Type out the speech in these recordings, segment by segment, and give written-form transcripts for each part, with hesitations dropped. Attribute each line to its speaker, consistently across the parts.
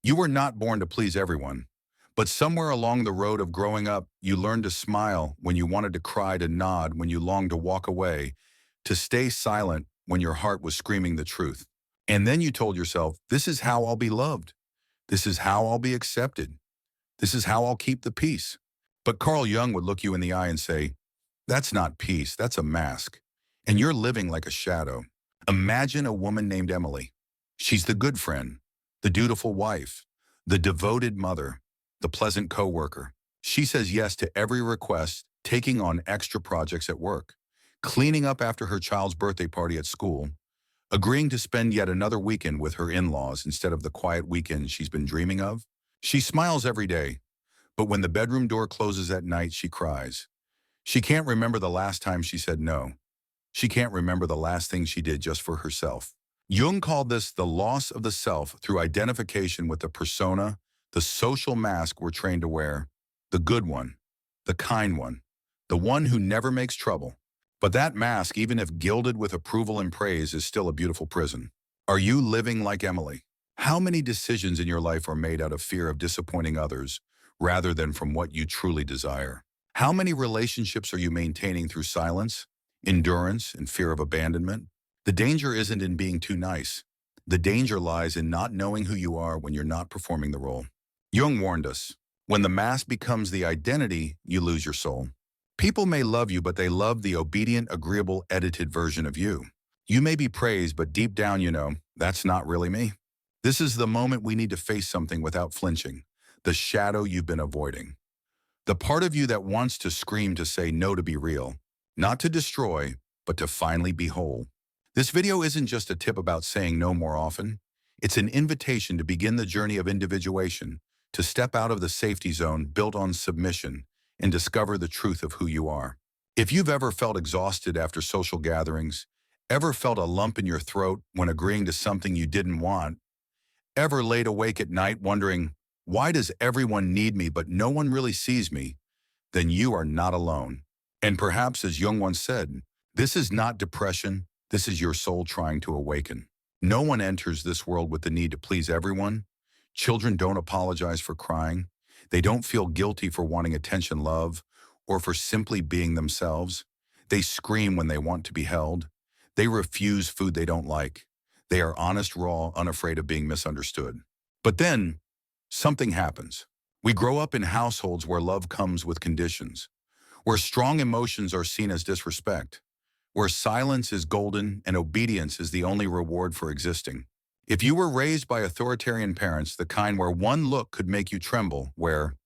Speaker 1: You were not born to please everyone, but somewhere along the road of growing up, you learned to smile when you wanted to cry, to nod when you longed to walk away, to stay silent when your heart was screaming the truth. And then you told yourself, this is how I'll be loved. This is how I'll be accepted. This is how I'll keep the peace. But Carl Jung would look you in the eye and say, that's not peace, that's a mask. And you're living like a shadow. Imagine a woman named Emily. She's the good friend, the dutiful wife, the devoted mother, the pleasant coworker. She says yes to every request, taking on extra projects at work, cleaning up after her child's birthday party at school, agreeing to spend yet another weekend with her in-laws instead of the quiet weekend she's been dreaming of. She smiles every day, but when the bedroom door closes at night, she cries. She can't remember the last time she said no. She can't remember the last thing she did just for herself. Jung called this the loss of the self through identification with the persona, the social mask we're trained to wear, the good one, the kind one, the one who never makes trouble. But that mask, even if gilded with approval and praise, is still a beautiful prison. Are you living like Emily? How many decisions in your life are made out of fear of disappointing others rather than from what you truly desire? How many relationships are you maintaining through silence, endurance, and fear of abandonment? The danger isn't in being too nice. The danger lies in not knowing who you are when you're not performing the role. Jung warned us, when the mask becomes the identity, you lose your soul. People may love you, but they love the obedient, agreeable, edited version of you. You may be praised, but deep down you know, that's not really me. This is the moment we need to face something without flinching, the shadow you've been avoiding. The part of you that wants to scream to say no, to be real, not to destroy, but to finally be whole. This video isn't just a tip about saying no more often. It's an invitation to begin the journey of individuation, to step out of the safety zone built on submission and discover the truth of who you are. If you've ever felt exhausted after social gatherings, ever felt a lump in your throat when agreeing to something you didn't want, ever laid awake at night wondering, why does everyone need me but no one really sees me, then you are not alone. And perhaps, as Jung once said, this is not depression, this is your soul trying to awaken. No one enters this world with the need to please everyone. Children don't apologize for crying. They don't feel guilty for wanting attention, love, or for simply being themselves. They scream when they want to be held. They refuse food they don't like. They are honest, raw, unafraid of being misunderstood. But then, something happens. We grow up in households where love comes with conditions, where strong emotions are seen as disrespect, where silence is golden and obedience is the only reward for existing. If you were raised by authoritarian parents, the kind where one look could make you tremble, where,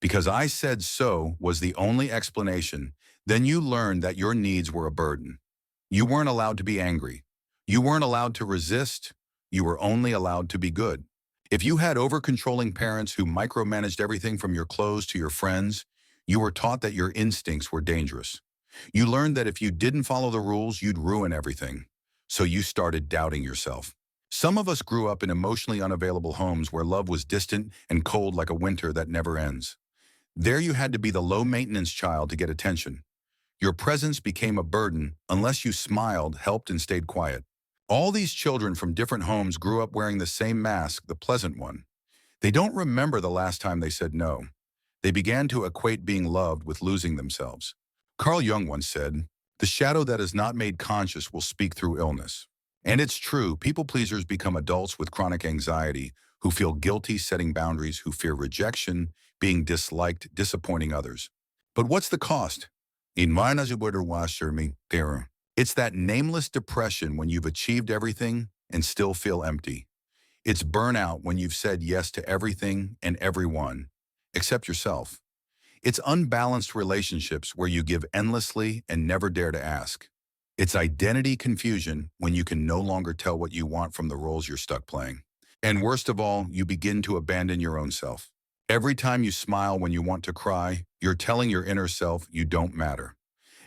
Speaker 1: because I said so was the only explanation, then you learned that your needs were a burden. You weren't allowed to be angry. You weren't allowed to resist. You were only allowed to be good. If you had over-controlling parents who micromanaged everything from your clothes to your friends, you were taught that your instincts were dangerous. You learned that if you didn't follow the rules, you'd ruin everything. So you started doubting yourself. Some of us grew up in emotionally unavailable homes where love was distant and cold like a winter that never ends. There you had to be the low-maintenance child to get attention. Your presence became a burden unless you smiled, helped, and stayed quiet. All these children from different homes grew up wearing the same mask, the pleasant one. They don't remember the last time they said no. They began to equate being loved with losing themselves. Carl Jung once said, "The shadow that is not made conscious will speak through illness." And it's true, people-pleasers become adults with chronic anxiety, who feel guilty setting boundaries, who fear rejection, being disliked, disappointing others. But what's the cost? It's that nameless depression when you've achieved everything and still feel empty. It's burnout when you've said yes to everything and everyone, except yourself. It's unbalanced relationships where you give endlessly and never dare to ask. It's identity confusion when you can no longer tell what you want from the roles you're stuck playing. And worst of all, you begin to abandon your own self. Every time you smile when you want to cry, you're telling your inner self you don't matter.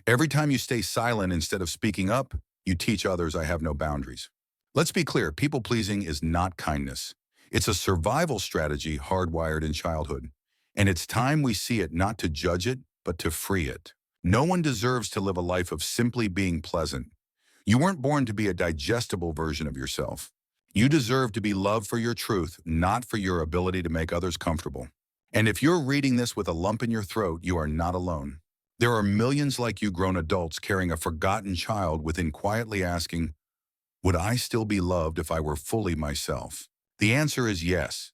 Speaker 1: Every time you stay silent instead of speaking up, you teach others I have no boundaries. Let's be clear, people-pleasing is not kindness. It's a survival strategy hardwired in childhood. And it's time we see it, not to judge it, but to free it. No one deserves to live a life of simply being pleasant. You weren't born to be a digestible version of yourself. You deserve to be loved for your truth, not for your ability to make others comfortable. And if you're reading this with a lump in your throat, you are not alone. There are millions like you grown adults carrying a forgotten child within quietly asking, would I still be loved if I were fully myself? The answer is yes.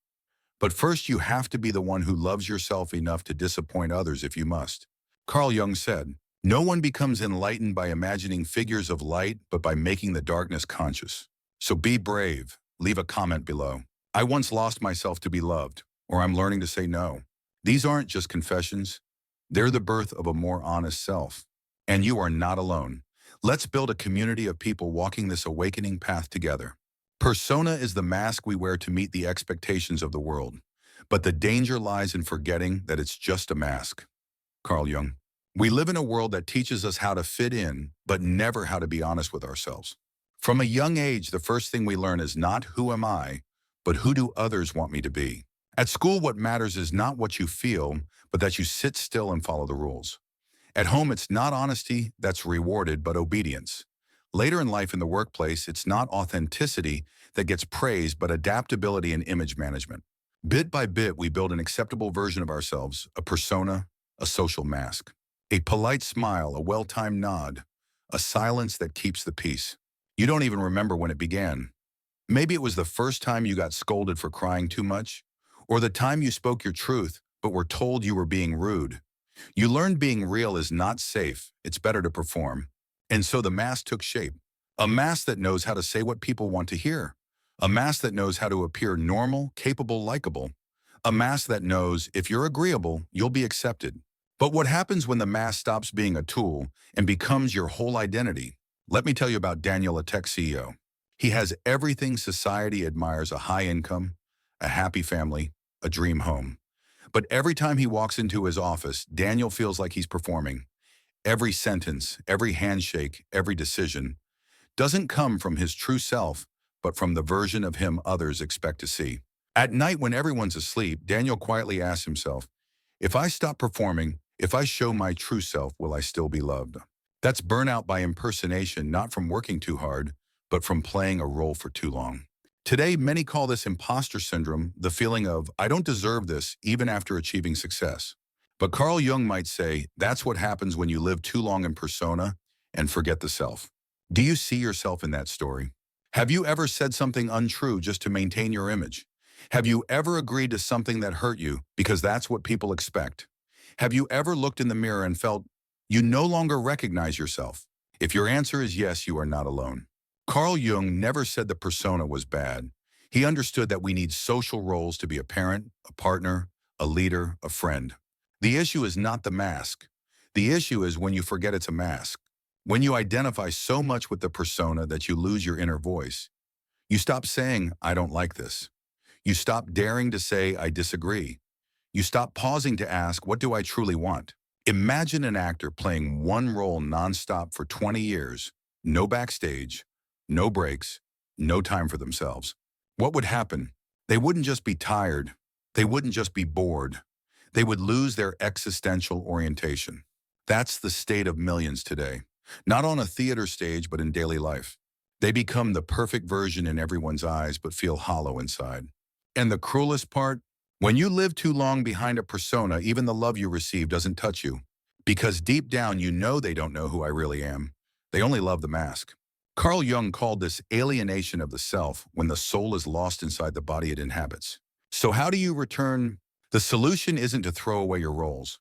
Speaker 1: But first you have to be the one who loves yourself enough to disappoint others if you must. Carl Jung said, no one becomes enlightened by imagining figures of light, but by making the darkness conscious. So be brave. Leave a comment below. I once lost myself to be loved, or I'm learning to say no. These aren't just confessions. They're the birth of a more honest self. And you are not alone. Let's build a community of people walking this awakening path together. Persona is the mask we wear to meet the expectations of the world. But the danger lies in forgetting that it's just a mask. Carl Jung. We live in a world that teaches us how to fit in, but never how to be honest with ourselves. From a young age, the first thing we learn is not who am I, but who do others want me to be. At school, what matters is not what you feel, but that you sit still and follow the rules. At home, it's not honesty that's rewarded, but obedience. Later in life in the workplace, it's not authenticity that gets praised, but adaptability and image management. Bit by bit, we build an acceptable version of ourselves, a persona, a social mask. A polite smile, a well-timed nod, a silence that keeps the peace. You don't even remember when it began. Maybe it was the first time you got scolded for crying too much, or the time you spoke your truth, but were told you were being rude. You learned being real is not safe, it's better to perform. And so the mask took shape. A mask that knows how to say what people want to hear. A mask that knows how to appear normal, capable, likable. A mask that knows if you're agreeable, you'll be accepted. But what happens when the mask stops being a tool and becomes your whole identity? Let me tell you about Daniel, a tech CEO. He has everything society admires: a high income, a happy family, a dream home. But every time he walks into his office, Daniel feels like he's performing. Every sentence, every handshake, every decision doesn't come from his true self, but from the version of him others expect to see. At night when everyone's asleep, Daniel quietly asks himself, if I stop performing, if I show my true self, will I still be loved? That's burnout by impersonation, not from working too hard, but from playing a role for too long. Today, many call this imposter syndrome, the feeling of, I don't deserve this, even after achieving success. But Carl Jung might say, that's what happens when you live too long in persona and forget the self. Do you see yourself in that story? Have you ever said something untrue just to maintain your image? Have you ever agreed to something that hurt you because that's what people expect? Have you ever looked in the mirror and felt you no longer recognize yourself? If your answer is yes, you are not alone. Carl Jung never said the persona was bad. He understood that we need social roles to be a parent, a partner, a leader, a friend. The issue is not the mask. The issue is when you forget it's a mask. When you identify so much with the persona that you lose your inner voice. You stop saying, I don't like this. You stop daring to say, I disagree. You stop pausing to ask, what do I truly want? Imagine an actor playing one role nonstop for 20 years, no backstage, no breaks, no time for themselves. What would happen? They wouldn't just be tired. They wouldn't just be bored. They would lose their existential orientation. That's the state of millions today. Not on a theater stage, but in daily life. They become the perfect version in everyone's eyes, but feel hollow inside. And the cruelest part? When you live too long behind a persona, even the love you receive doesn't touch you. Because deep down, you know they don't know who I really am. They only love the mask. Carl Jung called this alienation of the self, when the soul is lost inside the body it inhabits. So how do you return? The solution isn't to throw away your roles.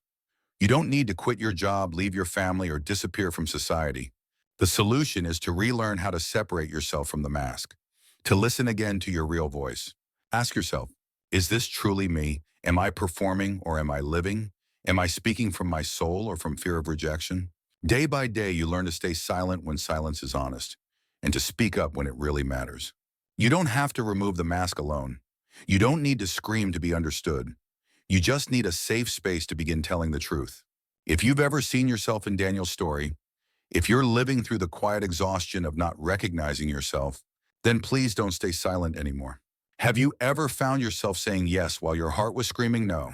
Speaker 1: You don't need to quit your job, leave your family, or disappear from society. The solution is to relearn how to separate yourself from the mask, to listen again to your real voice. Ask yourself, is this truly me? Am I performing or am I living? Am I speaking from my soul or from fear of rejection? Day by day, you learn to stay silent when silence is honest, and to speak up when it really matters. You don't have to remove the mask alone. You don't need to scream to be understood. You just need a safe space to begin telling the truth. If you've ever seen yourself in Daniel's story, if you're living through the quiet exhaustion of not recognizing yourself, then please don't stay silent anymore. Have you ever found yourself saying yes while your heart was screaming no?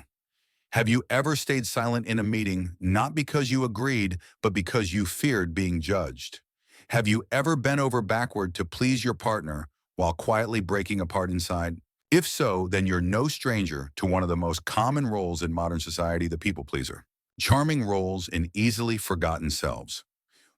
Speaker 1: Have you ever stayed silent in a meeting, not because you agreed, but because you feared being judged? Have you ever bent over backward to please your partner while quietly breaking apart inside? If so, then you're no stranger to one of the most common roles in modern society, the people pleaser. Charming roles in easily forgotten selves.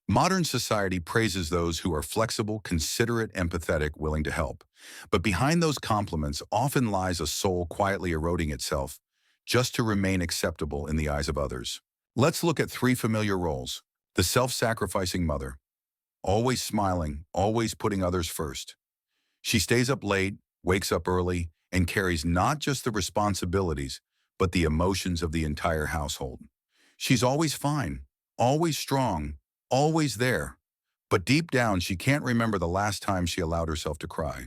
Speaker 1: Modern society praises those who are flexible, considerate, empathetic, willing to help. But behind those compliments often lies a soul quietly eroding itself just to remain acceptable in the eyes of others. Let's look at three familiar roles. The self-sacrificing mother, always smiling, always putting others first. She stays up late, wakes up early, and carries not just the responsibilities, but the emotions of the entire household. She's always fine, always strong, always there. But deep down, she can't remember the last time she allowed herself to cry.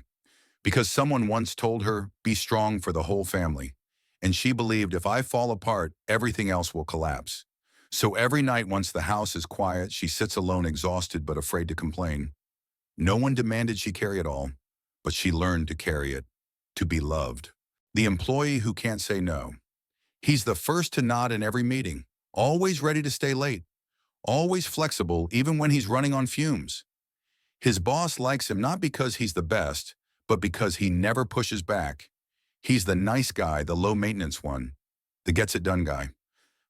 Speaker 1: Because someone once told her, be strong for the whole family. And she believed if I fall apart, everything else will collapse. So every night once the house is quiet, she sits alone exhausted but afraid to complain. No one demanded she carry it all, but she learned to carry it, to be loved. The employee who can't say no. He's the first to nod in every meeting, always ready to stay late, always flexible even when he's running on fumes. His boss likes him not because he's the best, but because he never pushes back. He's the nice guy, the low-maintenance one, the gets-it-done guy.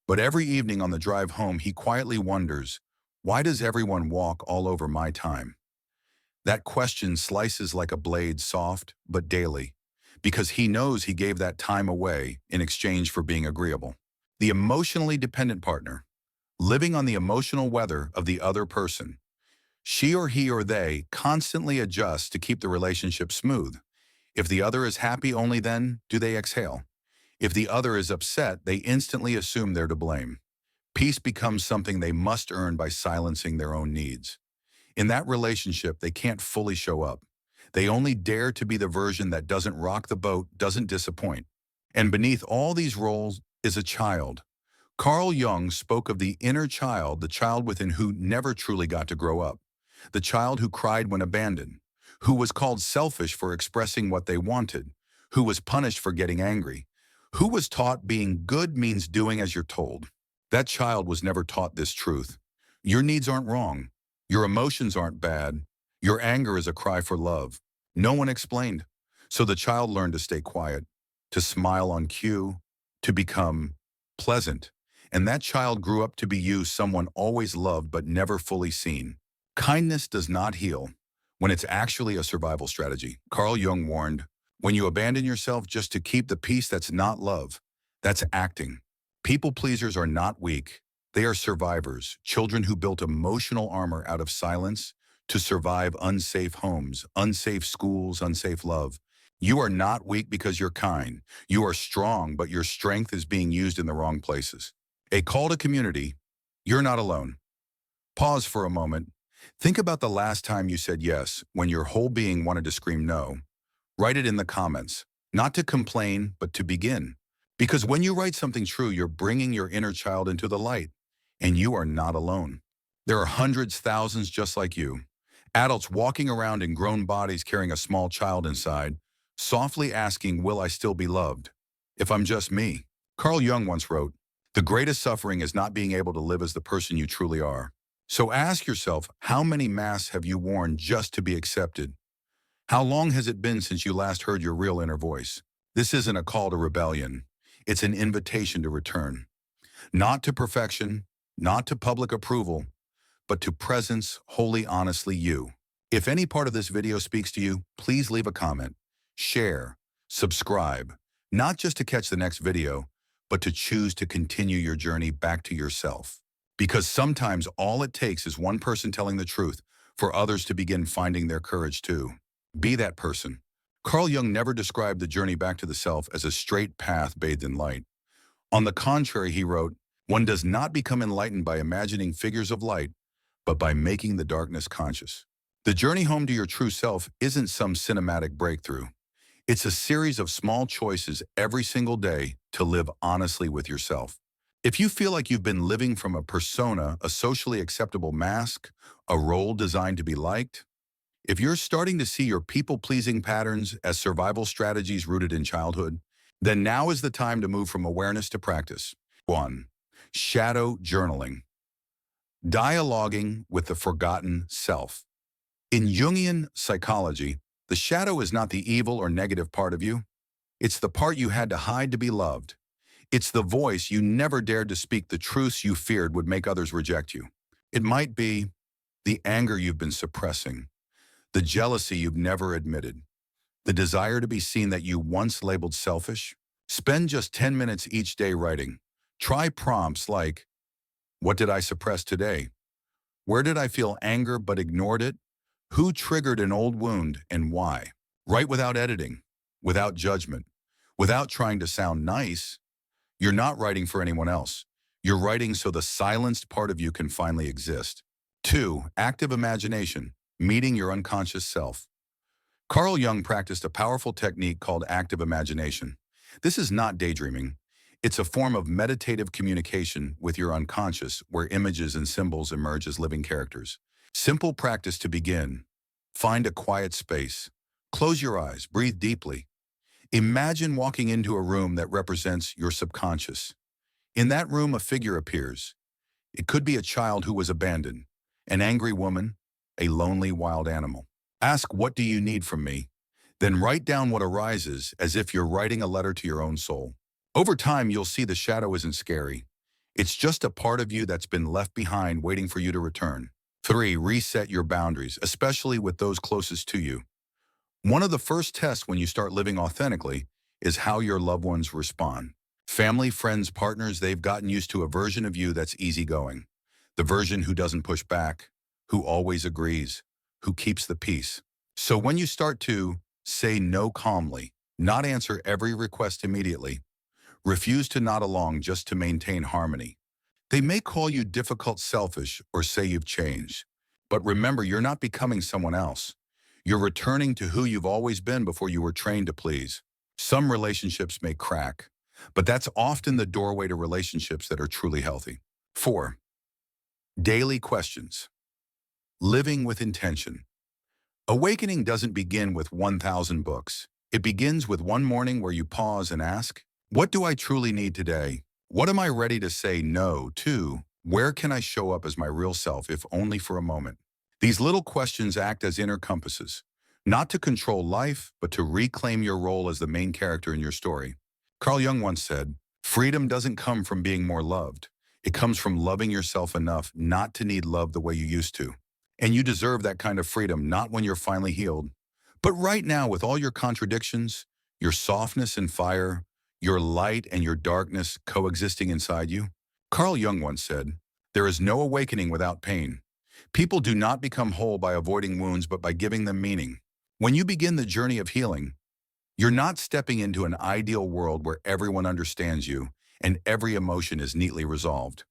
Speaker 1: But every evening on the drive home, he quietly wonders, why does everyone walk all over my time? That question slices like a blade, soft but daily, because he knows he gave that time away in exchange for being agreeable. The emotionally dependent partner, living on the emotional weather of the other person. She or he or they constantly adjust to keep the relationship smooth. If the other is happy, only then do they exhale. If the other is upset, they instantly assume they're to blame. Peace becomes something they must earn by silencing their own needs. In that relationship, they can't fully show up. They only dare to be the version that doesn't rock the boat, doesn't disappoint. And beneath all these roles is a child. Carl Jung spoke of the inner child, the child within who never truly got to grow up. The child who cried when abandoned, who was called selfish for expressing what they wanted, who was punished for getting angry, who was taught being good means doing as you're told. That child was never taught this truth. Your needs aren't wrong. Your emotions aren't bad. Your anger is a cry for love. No one explained. So the child learned to stay quiet, to smile on cue, to become pleasant. And that child grew up to be you, someone always loved but never fully seen. Kindness does not heal when it's actually a survival strategy. Carl Jung warned, when you abandon yourself just to keep the peace, that's not love, that's acting. People pleasers are not weak. They are survivors, children who built emotional armor out of silence to survive unsafe homes, unsafe schools, unsafe love. You are not weak because you're kind. You are strong, but your strength is being used in the wrong places. A call to community. You're not alone. Pause for a moment. Think about the last time you said yes when your whole being wanted to scream no. Write it in the comments, not to complain, but to begin. Because when you write something true, you're bringing your inner child into the light, and you are not alone. There are hundreds, thousands just like you. Adults walking around in grown bodies carrying a small child inside, softly asking, will I still be loved? If I'm just me. Carl Jung once wrote, the greatest suffering is not being able to live as the person you truly are. So ask yourself, how many masks have you worn just to be accepted? How long has it been since you last heard your real inner voice? This isn't a call to rebellion. It's an invitation to return. Not to perfection, not to public approval, but to presence, wholly honestly you. If any part of this video speaks to you, please leave a comment, share, subscribe, not just to catch the next video, but to choose to continue your journey back to yourself. Because sometimes all it takes is one person telling the truth for others to begin finding their courage too. Be that person. Carl Jung never described the journey back to the self as a straight path bathed in light. On the contrary, he wrote, one does not become enlightened by imagining figures of light, but by making the darkness conscious. The journey home to your true self isn't some cinematic breakthrough. It's a series of small choices every single day to live honestly with yourself. If you feel like you've been living from a persona, a socially acceptable mask, a role designed to be liked, if you're starting to see your people-pleasing patterns as survival strategies rooted in childhood, then now is the time to move from awareness to practice. 1. Shadow journaling. Dialoguing with the forgotten self. In Jungian psychology, The shadow is not the evil or negative part of you. It's the part you had to hide to be loved. It's the voice you never dared to speak, the truths you feared would make others reject you. It might be the anger you've been suppressing, the jealousy you've never admitted, the desire to be seen that you once labeled selfish. Spend just 10 minutes each day writing. Try prompts like, what did I suppress today? Where did I feel anger but ignored it? Who triggered an old wound and why? Write without editing, without judgment, without trying to sound nice. You're not writing for anyone else. You're writing so the silenced part of you can finally exist. 2. Active imagination, meeting your unconscious self. Carl Jung practiced a powerful technique called active imagination. This is not daydreaming. It's a form of meditative communication with your unconscious where images and symbols emerge as living characters. Simple practice to begin. Find a quiet space. Close your eyes, breathe deeply. Imagine walking into a room that represents your subconscious. In that room, a figure appears. It could be a child who was abandoned, an angry woman, a lonely wild animal. Ask, what do you need from me? Then write down what arises as if you're writing a letter to your own soul. Over time, you'll see the shadow isn't scary. It's just a part of you that's been left behind waiting for you to return. 3. Reset your boundaries, especially with those closest to you. One of the first tests when you start living authentically is how your loved ones respond. Family, friends, partners, they've gotten used to a version of you that's easygoing. The version who doesn't push back, who always agrees, who keeps the peace. So when you start to say no calmly, not answer every request immediately, refuse to nod along just to maintain harmony, they may call you difficult, selfish, or say you've changed. But remember, you're not becoming someone else. You're returning to who you've always been before you were trained to please. Some relationships may crack, but that's often the doorway to relationships that are truly healthy. 4. Daily questions. Living with intention. Awakening doesn't begin with 1,000 books. It begins with one morning where you pause and ask, what do I truly need today? What am I ready to say no to? Where can I show up as my real self, if only for a moment? These little questions act as inner compasses, not to control life, but to reclaim your role as the main character in your story. Carl Jung once said, freedom doesn't come from being more loved. It comes from loving yourself enough not to need love the way you used to. And you deserve that kind of freedom, not when you're finally healed, but right now with all your contradictions, your softness and fire, your light and your darkness coexisting inside you. Carl Jung once said, there is no awakening without pain. People do not become whole by avoiding wounds, but by giving them meaning. When you begin the journey of healing, you're not stepping into an ideal world where everyone understands you and every emotion is neatly resolved.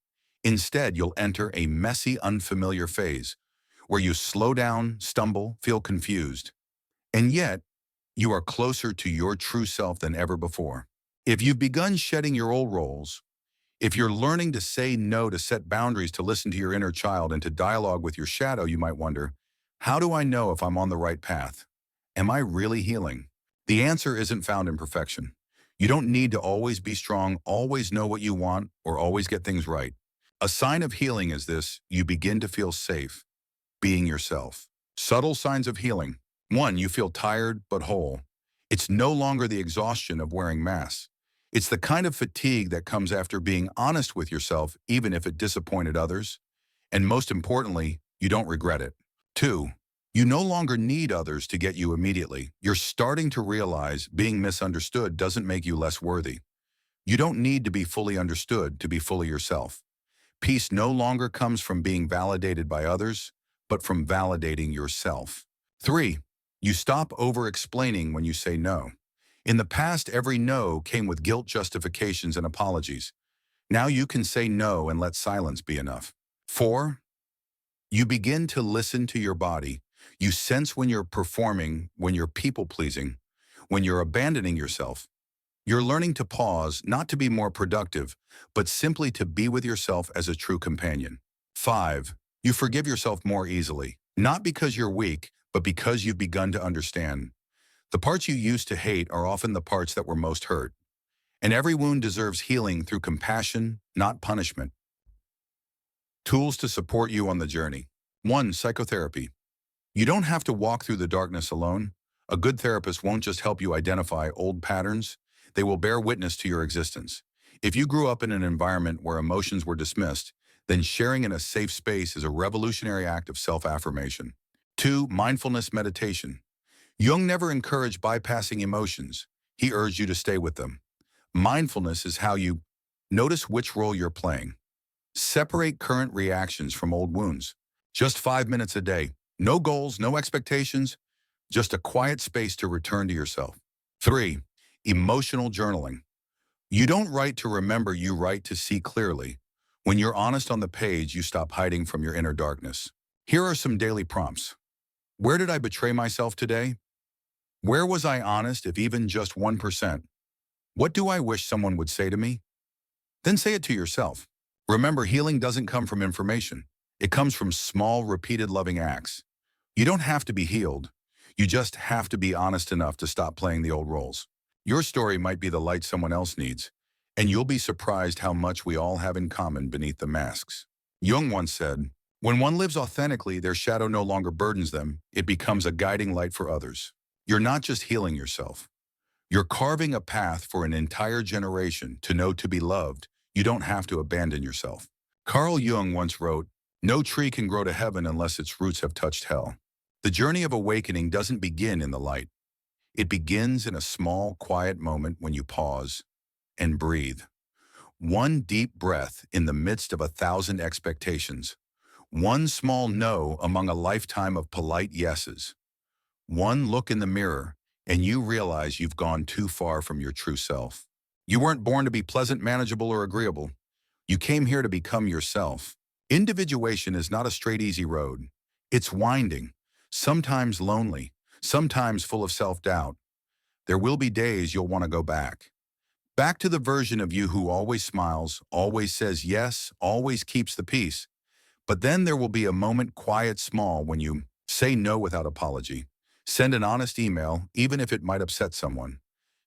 Speaker 1: Instead, you'll enter a messy, unfamiliar phase where you slow down, stumble, feel confused, and yet you are closer to your true self than ever before. If you've begun shedding your old roles, if you're learning to say no, to set boundaries, to listen to your inner child, and to dialogue with your shadow, you might wonder, how do I know if I'm on the right path? Am I really healing? The answer isn't found in perfection. You don't need to always be strong, always know what you want, or always get things right. A sign of healing is this: you begin to feel safe being yourself. Subtle signs of healing. 1. You feel tired but whole. It's no longer the exhaustion of wearing masks. It's the kind of fatigue that comes after being honest with yourself, even if it disappointed others. And most importantly, you don't regret it. 2. You no longer need others to get you immediately. You're starting to realize being misunderstood doesn't make you less worthy. You don't need to be fully understood to be fully yourself. Peace no longer comes from being validated by others, but from validating yourself. 3. You stop over-explaining when you say no. In the past, every no came with guilt, justifications, and apologies. Now you can say no and let silence be enough. 4. You begin to listen to your body. You sense when you're performing, when you're people-pleasing, when you're abandoning yourself. You're learning to pause, not to be more productive, but simply to be with yourself as a true companion. 5. You forgive yourself more easily, not because you're weak, but because you've begun to understand. The parts you used to hate are often the parts that were most hurt. And every wound deserves healing through compassion, not punishment. Tools to support you on the journey. 1. Psychotherapy. You don't have to walk through the darkness alone. A good therapist won't just help you identify old patterns, they will bear witness to your existence. If you grew up in an environment where emotions were dismissed, then sharing in a safe space is a revolutionary act of self-affirmation. 2. Mindfulness meditation. Jung never encouraged bypassing emotions. He urged you to stay with them. Mindfulness is how you notice which role you're playing. Separate current reactions from old wounds. Just 5 minutes a day. No goals, no expectations, just a quiet space to return to yourself. 3. Emotional journaling. You don't write to remember, you write to see clearly. When you're honest on the page, you stop hiding from your inner darkness. Here are some daily prompts. Where did I betray myself today? Where was I honest, if even just 1%? What do I wish someone would say to me? Then say it to yourself. Remember, healing doesn't come from information. It comes from small, repeated loving acts. You don't have to be healed. You just have to be honest enough to stop playing the old roles. Your story might be the light someone else needs, and you'll be surprised how much we all have in common beneath the masks. Jung once said, "When one lives authentically, their shadow no longer burdens them. It becomes a guiding light for others." You're not just healing yourself. You're carving a path for an entire generation to know to be loved. You don't have to abandon yourself. Carl Jung once wrote, "No tree can grow to heaven unless its roots have touched hell." The journey of awakening doesn't begin in the light. It begins in a small, quiet moment when you pause and breathe. One deep breath in the midst of 1,000 expectations. One small no among a lifetime of polite yeses. One look in the mirror, and you realize you've gone too far from your true self. You weren't born to be pleasant, manageable, or agreeable. You came here to become yourself. Individuation is not a straight, easy road. It's winding, sometimes lonely, sometimes full of self-doubt. There will be days you'll want to go back. Back to the version of you who always smiles, always says yes, always keeps the peace. But then there will be a moment, quiet, small, when you say no without apology. Send an honest email, even if it might upset someone.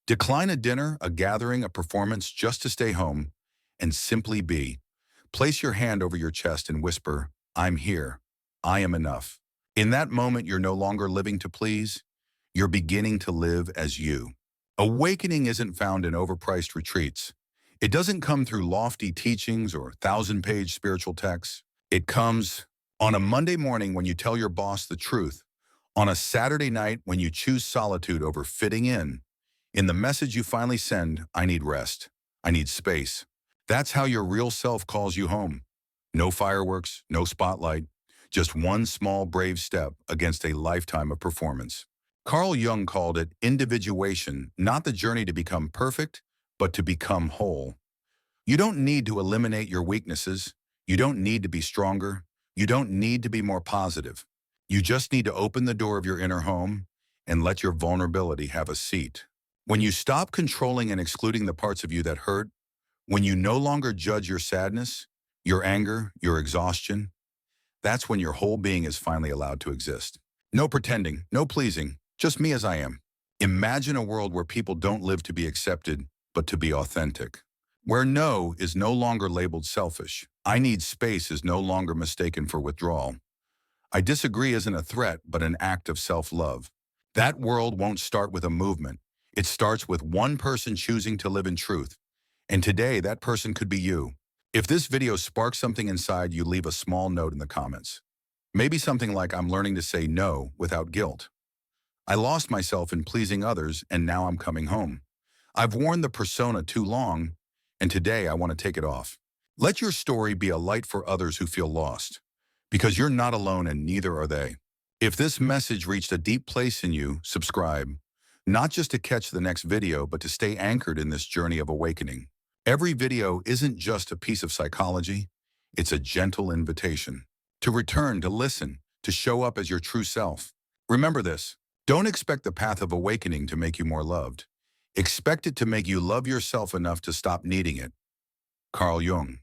Speaker 1: Decline a dinner, a gathering, a performance just to stay home, and simply be. Place your hand over your chest and whisper, "I'm here. I am enough." In that moment, you're no longer living to please. You're beginning to live as you. Awakening isn't found in overpriced retreats. It doesn't come through lofty teachings or 1,000-page spiritual texts. It comes on a Monday morning when you tell your boss the truth, on a Saturday night when you choose solitude over fitting in the message you finally send, "I need rest. I need space." That's how your real self calls you home. No fireworks, no spotlight, just one small brave step against a lifetime of performance. Carl Jung called it individuation, not the journey to become perfect, but to become whole. You don't need to eliminate your weaknesses. You don't need to be stronger. You don't need to be more positive. You just need to open the door of your inner home and let your vulnerability have a seat. When you stop controlling and excluding the parts of you that hurt, when you no longer judge your sadness, your anger, your exhaustion, that's when your whole being is finally allowed to exist. No pretending, no pleasing, just me as I am. Imagine a world where people don't live to be accepted, but to be authentic. Where no is no longer labeled selfish. I need space is no longer mistaken for withdrawal. I disagree isn't a threat, but an act of self-love. That world won't start with a movement. It starts with one person choosing to live in truth. And today, that person could be you. If this video sparks something inside you, leave a small note in the comments. Maybe something like, "I'm learning to say no without guilt. I lost myself in pleasing others, and now I'm coming home. I've worn the persona too long, and today I want to take it off." Let your story be a light for others who feel lost, because you're not alone and neither are they. If this message reached a deep place in you, subscribe, not just to catch the next video, but to stay anchored in this journey of awakening. Every video isn't just a piece of psychology, it's a gentle invitation to return, to listen, to show up as your true self. Remember this, don't expect the path of awakening to make you more loved. Expect it to make you love yourself enough to stop needing it. Carl Jung.